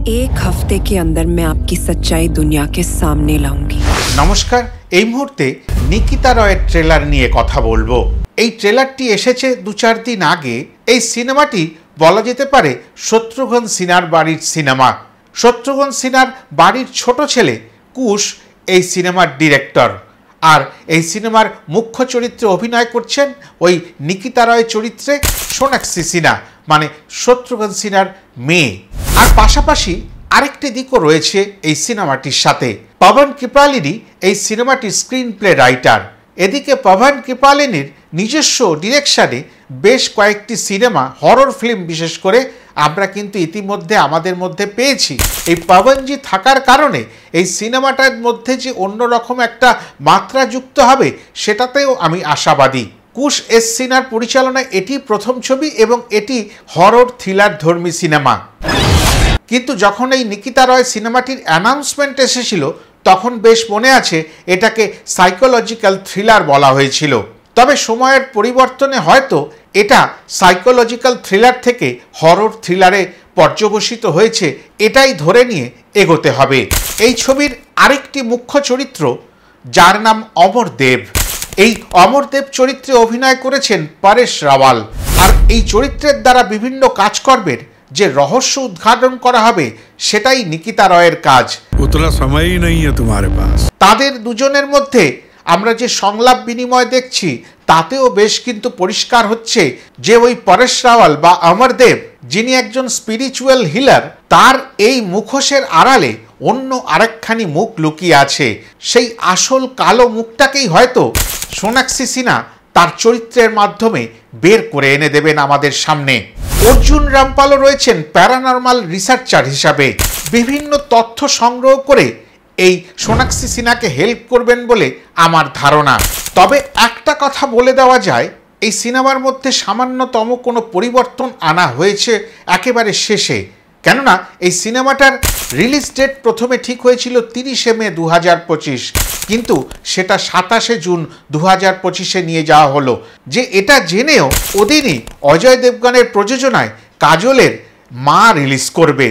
एक हफ्ते के अंदर मैं आपकी सच्चाई दुनिया के सामने लाऊंगी। নমস্কার, এই মুহূর্তে নিকিতা রয়ের ট্রেলার নিয়ে কথা বলবো। এই ট্রেলারটি এসেছে 2-4 দিন আগে। এই সিনেমাটি বলা যেতে পারে শত্রুঘ্ন সিনহার বাড়ির সিনেমা। শত্রুঘ্ন সিনহার বাড়ির ছোট ছেলে কুশ এই সিনেমার ডিরেক্টর। আর এই সিনেমার মুখ্য চরিত্রে অভিনয় করছেন ওই নিকিতা রয় চরিত্রে সোনাক্ষী সিনহা, মানে শত্রুঘ্ন সিনহার মেয়ে। আর পাশাপাশি আরেকটি দিকও রয়েছে এই সিনেমাটির সাথে। পবন কৃপালিনী এই সিনেমাটির স্ক্রিন প্লে রাইটার। এদিকে পবন কৃপালিনীর নিজস্ব ডিরেকশনে বেশ কয়েকটি সিনেমা, হরর ফিল্ম বিশেষ করে আমরা কিন্তু ইতিমধ্যে আমাদের মধ্যে পেয়েছি। এই পবনজি থাকার কারণে এই সিনেমাটার মধ্যে যে অন্যরকম একটা মাত্রা যুক্ত হবে সেটাতেও আমি আশাবাদী। কুশ এস সিনহার পরিচালনায় এটি প্রথম ছবি এবং এটি হরর থ্রিলার ধর্মী সিনেমা। কিন্তু যখন এই নিকিতা রয় সিনেমাটির অ্যানাউন্সমেন্ট এসেছিল তখন বেশ মনে আছে এটাকে সাইকোলজিক্যাল থ্রিলার বলা হয়েছিল। তবে সময়ের পরিবর্তনে হয়তো এটা সাইকোলজিক্যাল থ্রিলার থেকে হরর থ্রিলারে পর্যবসিত হয়েছে, এটাই ধরে নিয়ে এগোতে হবে। এই ছবির আরেকটি মুখ্য চরিত্র যার নাম অমর দেব। এই অমর দেব চরিত্রে অভিনয় করেছেন পরেশ রাওয়াল। আর এই চরিত্রের দ্বারা বিভিন্ন কাজকর্মের যে রহস্য উদ্ঘাটন করা হবে সেটাই নিকিতা রয়ের কাজ। উতনা সময়ই নেই তোমার পাস। তাদের দুজনের মধ্যে আমরা যে সংলাপ বিনিময় দেখছি তাতেও বেশ কিন্তু পরিষ্কার হচ্ছে যে ওই পরেশ রাওয়াল বা অমর দেব, যিনি একজন স্পিরিচুয়াল হিলার, তার এই মুখোশের আড়ালে অন্য আরেকখানি মুখ লুকিয়ে আছে। সেই আসল কালো মুখটাকেই হয়তো সোনাক্ষী সিনহা তার চরিত্রের মাধ্যমে বের করে এনে দেবেন আমাদের সামনে। অর্জুন রামপালও রয়েছেন প্যারানর্মাল রিসার্চার হিসাবে। বিভিন্ন তথ্য সংগ্রহ করে এই সোনাক্ষী সিনহাকে হেল্প করবেন বলে আমার ধারণা। তবে একটা কথা বলে দেওয়া যায়, এই সিনেমার মধ্যে সামান্যতম কোনো পরিবর্তন আনা হয়েছে একেবারে শেষে। কেননা এই সিনেমাটার রিলিজ ডেট প্রথমে ঠিক হয়েছিল 30শে মে 2025, কিন্তু সেটা 27শে জুন 2025-এ নিয়ে যাওয়া হলো। যে এটা জেনেও ওদিনই অজয় দেবগনের প্রযোজনায় কাজলের মা রিলিজ করবে।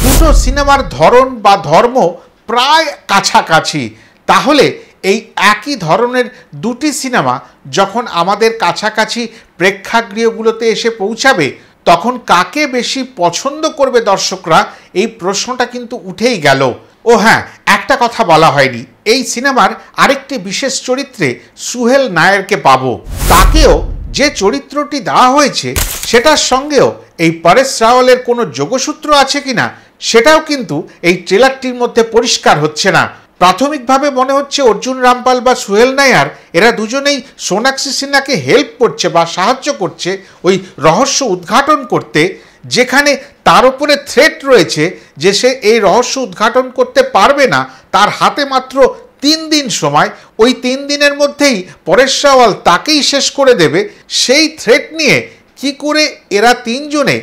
দুটো সিনেমার ধরন বা ধর্ম প্রায় কাছাকাছি। তাহলে এই একই ধরনের দুটি সিনেমা যখন আমাদের কাছাকাছি প্রেক্ষাগৃহগুলোতে এসে পৌঁছাবে তখন কাকে বেশি পছন্দ করবে দর্শকরা, এই প্রশ্নটা কিন্তু উঠেই গেল। ও হ্যাঁ, একটা কথা বলা হয়নি, এই সিনেমার আরেকটি বিশেষ চরিত্রে সুহেল নায়ারকে পাবো। তাকেও যে চরিত্রটি দেওয়া হয়েছে সেটার সঙ্গেও এই পরেশ রাওয়ালের কোনো যোগসূত্র আছে কিনা সেটাও কিন্তু এই ট্রেলারটির মধ্যে পরিষ্কার হচ্ছে না। প্রাথমিকভাবে মনে হচ্ছে অর্জুন রামপাল বা সুহেল নায়ার এরা দুজনেই সোনাক্ষী সিনহাকে হেল্প করছে বা সাহায্য করছে ওই রহস্য উদ্ঘাটন করতে, যেখানে তার উপরে থ্রেট রয়েছে যে সে এই রহস্য উদ্ঘাটন করতে পারবে না। তার হাতে মাত্র 3 দিন সময়, ওই 3 দিনের মধ্যেই পরেশ রাওয়াল তাকেই শেষ করে দেবে। সেই থ্রেট নিয়ে কি করে এরা তিনজনে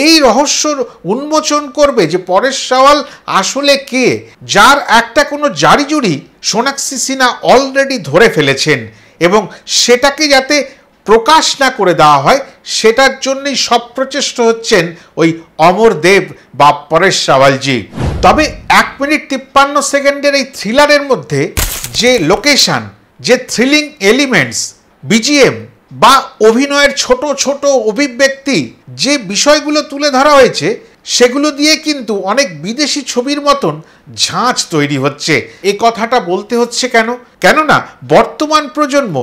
এই রহস্যর উন্মোচন করবে যে পরেশ রাওয়াল আসলে কে, যার একটা কোনো জারিজুরি সোনাক্ষী সিনহা অলরেডি ধরে ফেলেছেন, এবং সেটাকে যাতে প্রকাশ না করে দেওয়া হয় সেটার জন্যই সব প্রচেষ্টা হচ্ছেন ওই অমর দেব বা পরেশ রাওয়ালজি। তবে 1 মিনিট 53 সেকেন্ডের এই থ্রিলারের মধ্যে যে লোকেশন, যে থ্রিলিং এলিমেন্টস, বিজিএম বা অভিনয়ের ছোট ছোট অভিব্যক্তি, যে বিষয়গুলো তুলে ধরা হয়েছে সেগুলো দিয়ে কিন্তু অনেক বিদেশি ছবির মতন ঝাঁজ তৈরি হচ্ছে। এই কথাটা বলতে হচ্ছে কেন? কেননা বর্তমান প্রজন্ম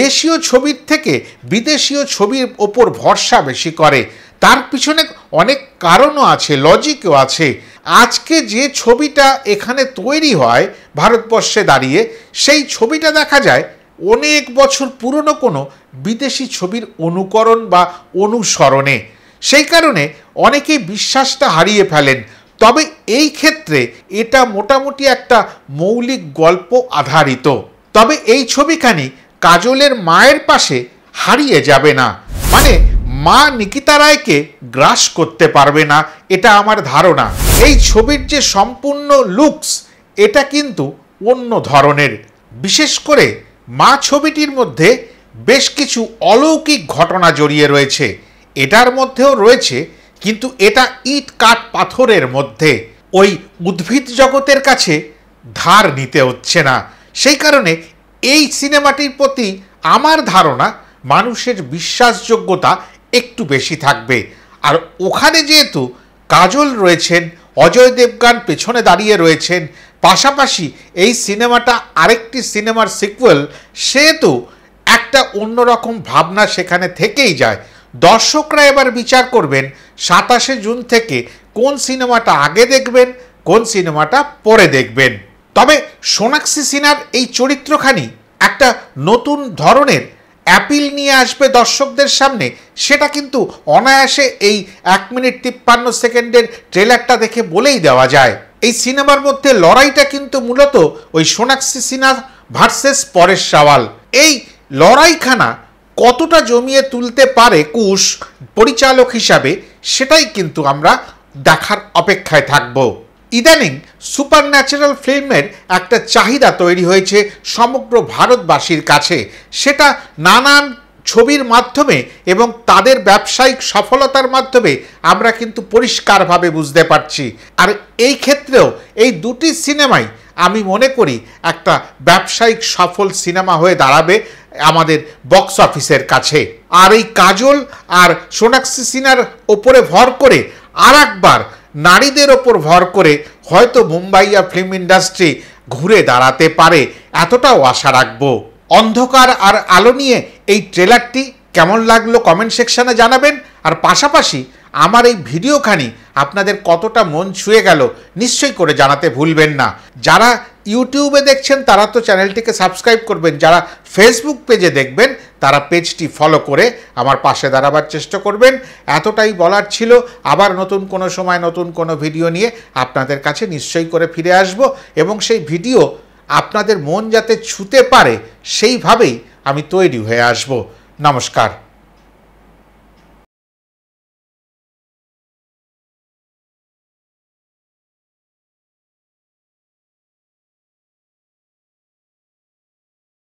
দেশীয় ছবির থেকে বিদেশীয় ছবির ওপর ভরসা বেশি করে। তার পিছনে অনেক কারণও আছে, লজিকও আছে। আজকে যে ছবিটা এখানে তৈরি হয় ভারতবর্ষে দাঁড়িয়ে, সেই ছবিটা দেখা যায় অনেক বছর পুরনো কোনো বিদেশি ছবির অনুকরণ বা অনুসরণে। সেই কারণে অনেকেই বিশ্বাসটা হারিয়ে ফেলেন। তবে এই ক্ষেত্রে এটা মোটামুটি একটা মৌলিক গল্প আধারিত। তবে এই ছবিখানি কাজলের মায়ের পাশে হারিয়ে যাবে না, মানে মা নিকিতা রায়কে গ্রাস করতে পারবে না, এটা আমার ধারণা। এই ছবির যে সম্পূর্ণ লুকস এটা কিন্তু অন্য ধরনের। বিশেষ করে মা ছবিটির মধ্যে বেশ কিছু অলৌকিক ঘটনা জড়িয়ে রয়েছে। এটার মধ্যেও রয়েছে, কিন্তু এটা ইট কাঠ পাথরের মধ্যে। ওই উদ্ভিদ জগতের কাছে ধার নিতে হচ্ছে না। সেই কারণে এই সিনেমাটির প্রতি আমার ধারণা মানুষের বিশ্বাসযোগ্যতা একটু বেশি থাকবে। আর ওখানে যেহেতু কাজল রয়েছেন, অজয় দেবগান পেছনে দাঁড়িয়ে রয়েছেন, পাশাপাশি এই সিনেমাটা আরেকটি সিনেমার সিকুয়েল, সেহেতু একটা অন্যরকম ভাবনা সেখানে থেকেই যায়। দর্শকরা এবার বিচার করবেন 27শে জুন থেকে কোন সিনেমাটা আগে দেখবেন, কোন সিনেমাটা পরে দেখবেন। তবে সোনাক্ষী সিনহার এই চরিত্রখানি একটা নতুন ধরনের অ্যাপিল নিয়ে আসবে দর্শকদের সামনে, সেটা কিন্তু অনায়াসে এই 1 মিনিট 53 সেকেন্ডের ট্রেলারটা দেখে বলেই দেওয়া যায়। এই সিনেমার মধ্যে লড়াইটা কিন্তু মূলত ওই সোনাক্ষী সিনহা ভার্সেস পরেশ রাওয়াল। এই লড়াইখানা কতটা জমিয়ে তুলতে পারে কুশ পরিচালক হিসাবে, সেটাই কিন্তু আমরা দেখার অপেক্ষায় থাকব। ইদানিং সুপার ন্যাচারাল ফিল্মের একটা চাহিদা তৈরি হয়েছে সমগ্র ভারতবাসীর কাছে। সেটা নানান ছবির মাধ্যমে এবং তাদের ব্যবসায়িক সফলতার মাধ্যমে আমরা কিন্তু পরিষ্কারভাবে বুঝতে পারছি। আর এই ক্ষেত্রেও এই দুটি সিনেমাই আমি মনে করি একটা ব্যবসায়িক সফল সিনেমা হয়ে দাঁড়াবে আমাদের বক্স অফিসের কাছে। আর এই কাজল আর সোনাক্ষী সিনহার ওপরে ভর করে আর একবার নারীদের ওপর ভর করে হয়তো মুম্বাইয়া ফিল্ম ইন্ডাস্ট্রি ঘুরে দাঁড়াতে পারে, এতটাও আশা রাখবো। অন্ধকার আর আলো নিয়ে এই ট্রেলারটি কেমন লাগলো কমেন্ট সেকশনে জানাবেন। আর পাশাপাশি আমার এই ভিডিওখানি আপনাদের কতটা মন ছুঁয়ে গেল নিশ্চয়ই করে জানাতে ভুলবেন না। যারা ইউটিউবে দেখছেন তারা তো চ্যানেলটিকে সাবস্ক্রাইব করবেন, যারা ফেসবুক পেজে দেখবেন তারা পেজটি ফলো করে আমার পাশে দাঁড়াবার চেষ্টা করবেন। এতটাই বলার ছিল। আবার নতুন কোনো সময় নতুন কোনো ভিডিও নিয়ে আপনাদের কাছে নিশ্চয়ই করে ফিরে আসব, এবং সেই ভিডিও আপনাদের মন যাতে ছুঁতে পারে সেইভাবেই আমি তৈরি হয়ে আসব। নমস্কার।